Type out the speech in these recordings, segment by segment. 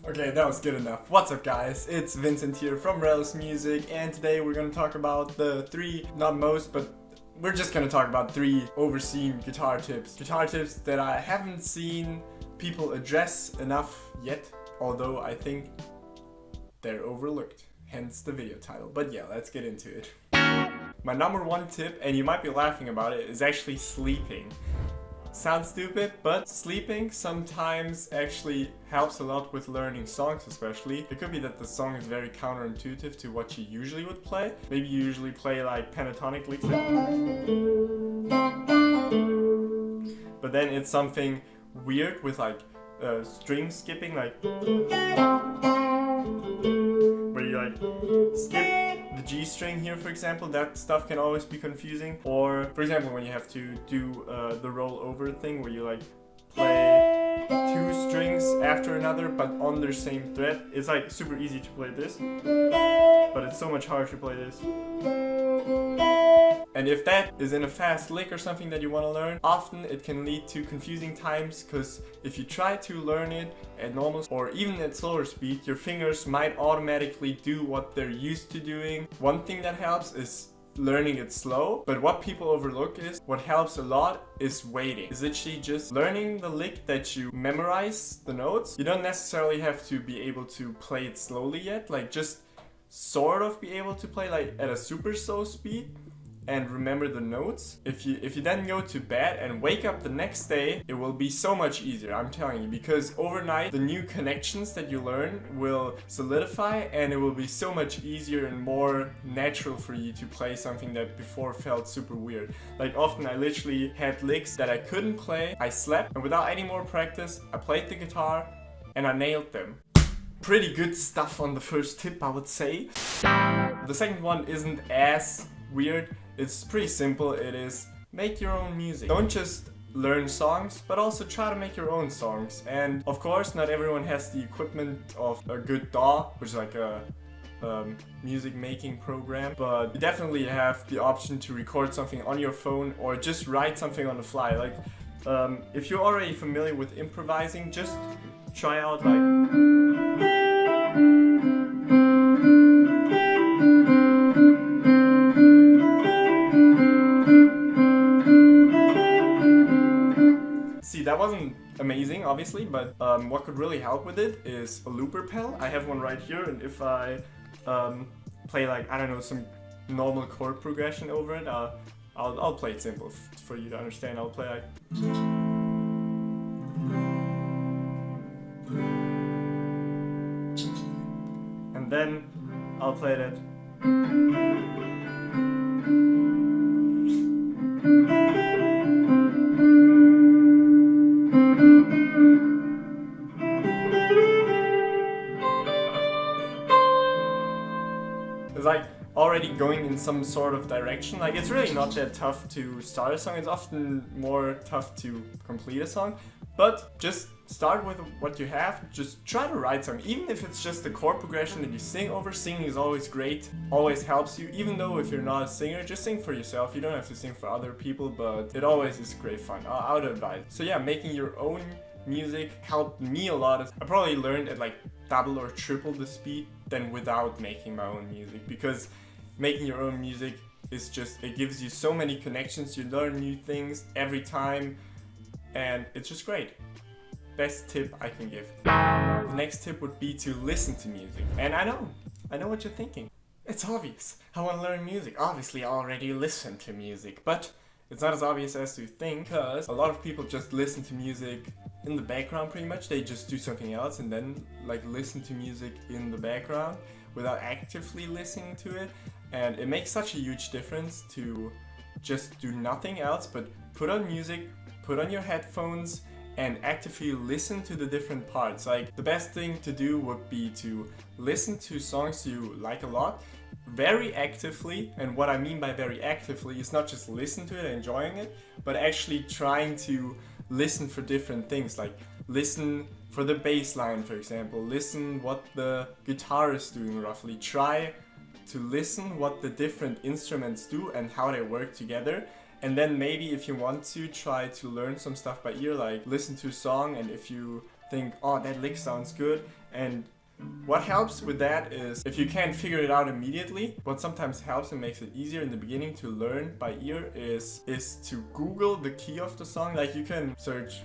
Okay, that was good enough. What's up guys, it's Vincent here from Relish Music, and today we're gonna talk about the three, not most, but we're just gonna talk about three overseen guitar tips. Guitar tips that I haven't seen people address enough yet, although I think they're overlooked, hence the video title. But yeah, let's get into it. My number one tip, and you might be laughing about it, is actually sleeping. Sounds stupid, but sleeping sometimes actually helps a lot with learning songs especially. It could be that the song is very counterintuitive to what you usually would play. Maybe you usually play like pentatonic licks. But then it's something weird with like string skipping, like where you like skip the G string here, for example. That stuff can always be confusing. Or for example, when you have to do the roll over thing where you like play two strings after another but on their same thread. It's like super easy to play this, but it's so much harder to play this. And if that is in a fast lick or something that you want to learn, often it can lead to confusing times, because if you try to learn it at normal or even at slower speed, your fingers might automatically do what they're used to doing. One thing that helps is learning it slow, but what people overlook is what helps a lot is waiting. Is literally just learning the lick that you memorize the notes. You don't necessarily have to be able to play it slowly yet, like just sort of be able to play like at a super slow speed and remember the notes. If you then go to bed and wake up the next day, it will be so much easier, I'm telling you, because overnight the new connections that you learn will solidify and it will be so much easier and more natural for you to play something that before felt super weird. Like often I literally had licks that I couldn't play, I slept, and without any more practice I played the guitar and I nailed them. Pretty good stuff on the first tip, I would say. The second one isn't as weird. It's pretty simple. It is make your own music. Don't just learn songs, but also try to make your own songs. And of course, not everyone has the equipment of a good DAW, which is like a music making program, but you definitely have the option to record something on your phone or just write something on the fly. Like if you're already familiar with improvising, just try out like that wasn't amazing, obviously, but what could really help with it is a looper pedal. I have one right here, and if I play like, I don't know, some normal chord progression over it, I'll play it simple for you to understand. I'll play like, and then I'll play that. It's like already going in some sort of direction. Like it's really not that tough to start a song. It's often more tough to complete a song. But just start with what you have. Just try to write something. Even if it's just the chord progression that you sing over. Singing is always great. Always helps you. Even though if you're not a singer, just sing for yourself. You don't have to sing for other people, but it always is great fun. I would advise. So yeah, making your own music helped me a lot. I probably learned at like double or triple the speed than without making my own music, because making your own music is just, it gives you so many connections. You learn new things every time and it's just great. Best tip I can give. The next tip would be to listen to music. And I know what you're thinking. It's obvious. I want to learn music. Obviously I already listen to music, but it's not as obvious as you think, because a lot of people just listen to music in the background pretty much. They just do something else and then like listen to music in the background without actively listening to it. And it makes such a huge difference to just do nothing else but put on music, put on your headphones and actively listen to the different parts. Like the best thing to do would be to listen to songs you like a lot very actively. And what I mean by very actively is not just listen to it and enjoying it, but actually trying to listen for different things. Like listen for the bass line, for example. Listen what the guitar is doing roughly. Try to listen what the different instruments do and how they work together. And then maybe if you want to, try to learn some stuff by ear, like listen to a song, and if you think, oh, that lick sounds good. And what helps with that is, if you can't figure it out immediately, what sometimes helps and makes it easier in the beginning to learn by ear is to Google the key of the song. Like you can search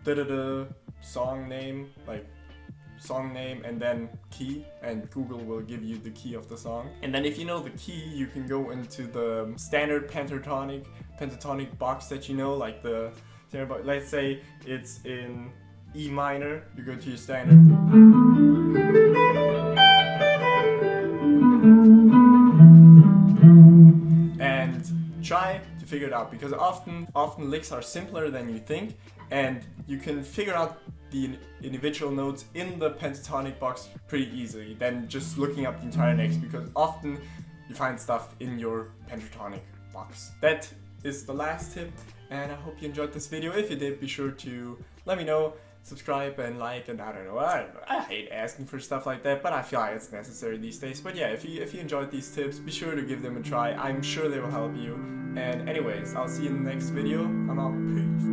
da-da-da song name, like song name and then key, and Google will give you the key of the song. And then if you know the key, you can go into the standard pentatonic box that you know, like the, let's say it's in E minor, you go to your standard. And try to figure it out, because often licks are simpler than you think, and you can figure out the individual notes in the pentatonic box pretty easily than just looking up the entire next, because often you find stuff in your pentatonic box. That is the last tip, and I hope you enjoyed this video. If you did, be sure to let me know, subscribe and like, and I don't know, I hate asking for stuff like that, but I feel like it's necessary these days. But yeah, if you enjoyed these tips, be sure to give them a try. I'm sure they will help you. And anyways, I'll see you in the next video. I'm out. Peace.